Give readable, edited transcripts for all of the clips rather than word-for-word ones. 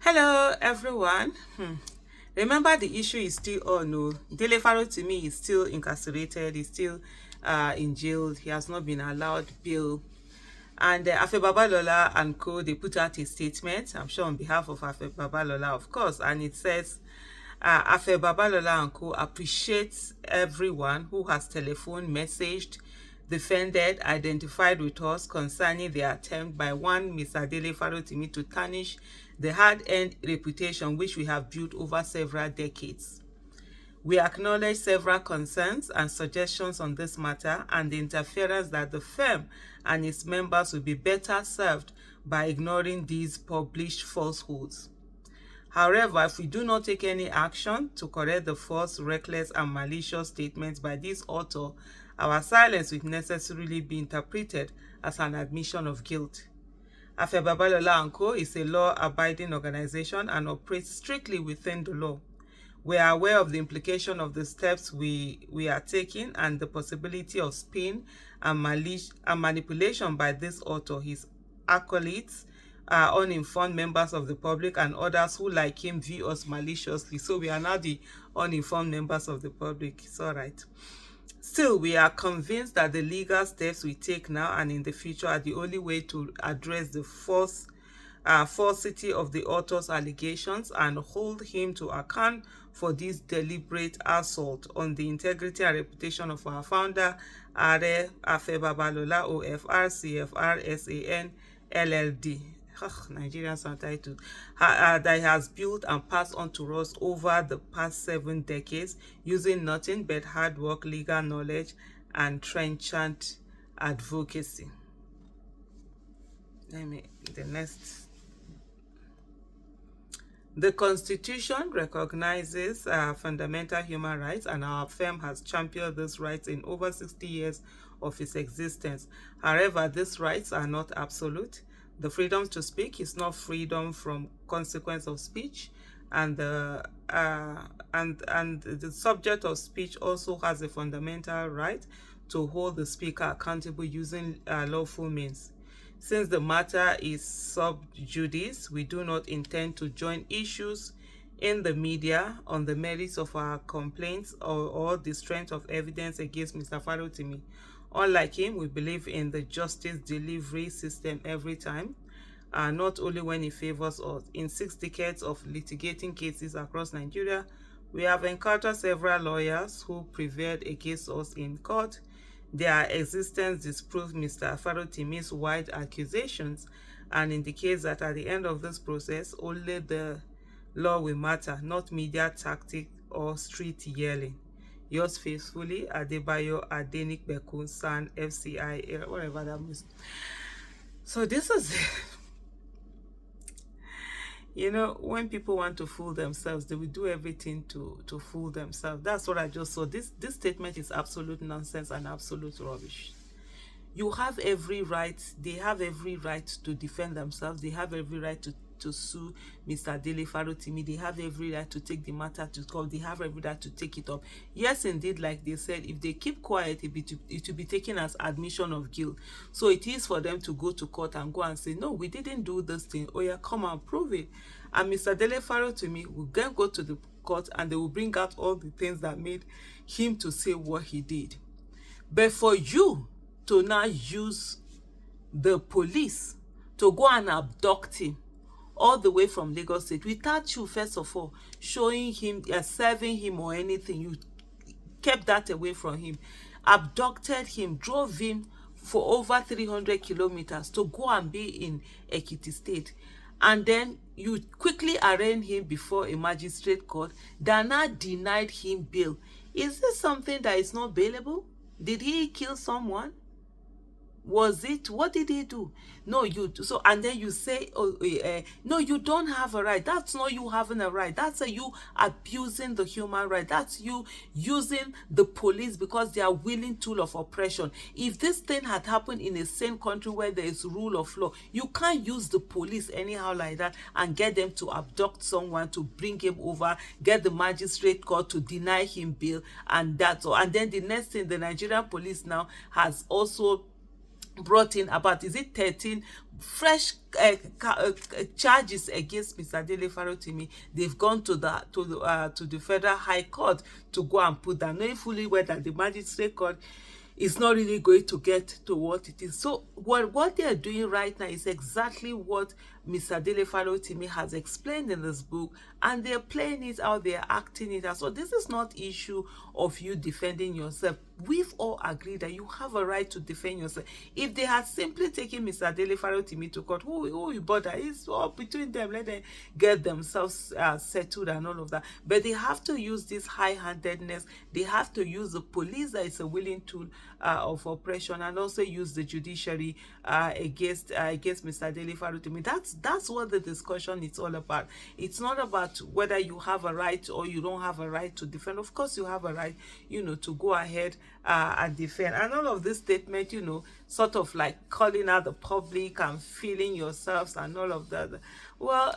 Hello, everyone. Remember, the issue is still on. No, Dele Faro to me is still incarcerated. He's still in jail. He has not been allowed bail. And Afe Babalola and co, they put out a statement, I'm sure on behalf of Afe Babalola, of course, and it says, Afe Babalola and co appreciates everyone who has telephoned, messaged, defended, identified with us concerning the attempt by one Mr. Dele Farotimi to tarnish the hard-earned reputation which we have built over several decades. We acknowledge several concerns and suggestions on this matter and the interference that the firm and its members will be better served by ignoring these published falsehoods. However, if we do not take any action to correct the false, reckless, and malicious statements by this author, our silence will necessarily be interpreted as an admission of guilt. Afe Babalola & Co. is a law-abiding organization and operates strictly within the law. We are aware of the implication of the steps we are taking and the possibility of spin and manipulation by this author, his acolytes, uninformed members of the public, and others who, like him, view us maliciously. So we are now the uninformed members of the public. It's all right. Still, we are convinced that the legal steps we take now and in the future are the only way to address the falsity of the author's allegations and hold him to account for this deliberate assault on the integrity and reputation of our founder, Are Afe Babalola, OFR, CFR, SAN, LLD. Nigerian subtitle that has built and passed on to us over the past 7 decades using nothing but hard work, legal knowledge, and trenchant advocacy. The Constitution recognizes fundamental human rights, and our firm has championed these rights in over 60 years of its existence. However, these rights are not absolute. The freedom to speak is not freedom from consequence of speech, and the subject of speech also has a fundamental right to hold the speaker accountable using lawful means. Since the matter is sub judice, we do not intend to join issues in the media on the merits of our complaints or the strength of evidence against Mr. Farotimi. Unlike him, we believe in the justice delivery system every time, not only when it favors us. In 6 decades of litigating cases across Nigeria, we have encountered several lawyers who prevailed against us in court. Their existence disproves Mr. Farotimi's wide accusations and indicates that at the end of this process, only the law will matter, not media tactic or street yelling. Yours faithfully, Adebayo Adenikbekun San FCI, whatever that means. So this is when people want to fool themselves, they will do everything to fool themselves. That's what I just saw. This statement is absolute nonsense and absolute rubbish. You have every right, they have every right to defend themselves. They have every right to sue Mr. Dele Farotimi. They have every right to take the matter to court. They have every right to take it up. Yes, indeed, like they said, if they keep quiet, it will be taken as admission of guilt. So it is for them to go to court and go and say, no, we didn't do this thing. Oh yeah, come and prove it. And Mr. Dele Farotimi will then go to the court and they will bring out all the things that made him to say what he did. But for you to now use the police to go and abduct him all the way from Lagos State without you, first of all, showing him, serving him or anything, you kept that away from him, abducted him, drove him for over 300 kilometers to go and be in Ekiti State, and then you quickly arraigned him before a magistrate court that now denied him bail. Is this something that is not bailable? Did he kill someone? Was it? What did he do? No, and then you say, no, you don't have a right. That's not you having a right. That's you abusing the human right. That's you using the police because they are willing tool of oppression. If this thing had happened in a sane country where there is rule of law, you can't use the police anyhow like that and get them to abduct someone, to bring him over, get the magistrate court to deny him bail, and that's all. And then the next thing, the Nigerian police now has also brought in about, is it 13 fresh charges against Mr. Dele Farotimi. They've gone to the Federal High Court to go and put down, knowing fully well that the Magistrate Court is not really going to get to what it is. So what they are doing right now is exactly what Mr. Dele Farotimi has explained in this book, and they're playing it out, they're acting it out. So this is not issue of you defending yourself. We've all agreed that you have a right to defend yourself. If they had simply taken Mr. Dele Farotimi to court, who will bother? It's all between them. Let them get themselves settled and all of that. But they have to use this high-handedness. They have to use the police that is a willing tool of oppression, and also use the judiciary against Mr. Dele Farotimi. That's what the discussion is all about. It's not about whether you have a right or you don't have a right to defend. Of course, you have a right, to go ahead and defend. And all of this statement, sort of like calling out the public and feeling yourselves and all of that. Well,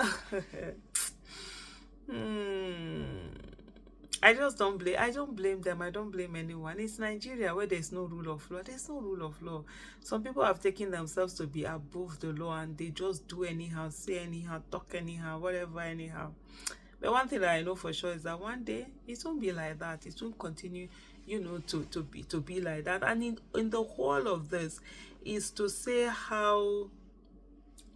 I don't blame them. I don't blame anyone. It's Nigeria where there's no rule of law. There's no rule of law. Some people have taken themselves to be above the law, and they just do anyhow, say anyhow, talk anyhow, whatever anyhow. But one thing that I know for sure is that one day it won't be like that. It won't continue, to be like that. And in the whole of this is to say how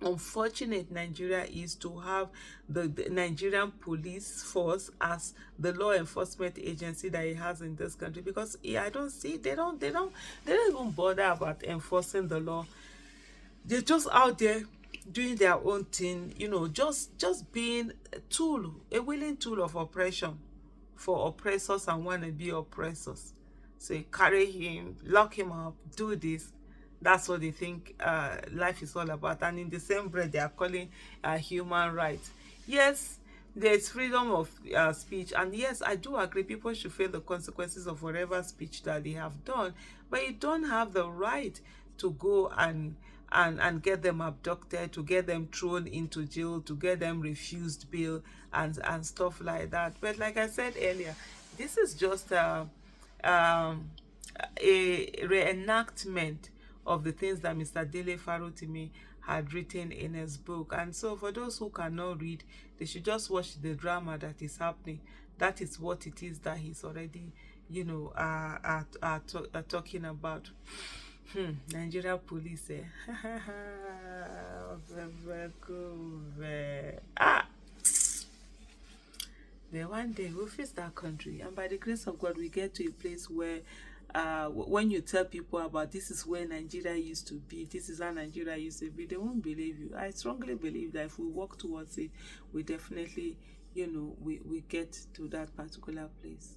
unfortunate Nigeria is to have the Nigerian police force as the law enforcement agency that it has in this country, because I don't see they don't even bother about enforcing the law. They're just out there doing their own thing, just being a willing tool of oppression for oppressors and wannabe oppressors. So you carry him, lock him up, do this. That's what they think life is all about. And in the same breath, they are calling human rights. Yes, there's freedom of speech. And yes, I do agree people should feel the consequences of whatever speech that they have done. But you don't have the right to go and get them abducted, to get them thrown into jail, to get them refused bail and stuff like that. But like I said earlier, this is just a reenactment of the things that Mr. Dele Farotimi had written in his book. And so for those who cannot read, they should just watch the drama that is happening. That is what it is that he's already, talking about. Nigeria police. Then one day we'll face that country, and by the grace of God, we get to a place where when you tell people about this is where Nigeria used to be, this is how Nigeria used to be, they won't believe you. I strongly believe that if we work towards it, we definitely, we get to that particular place.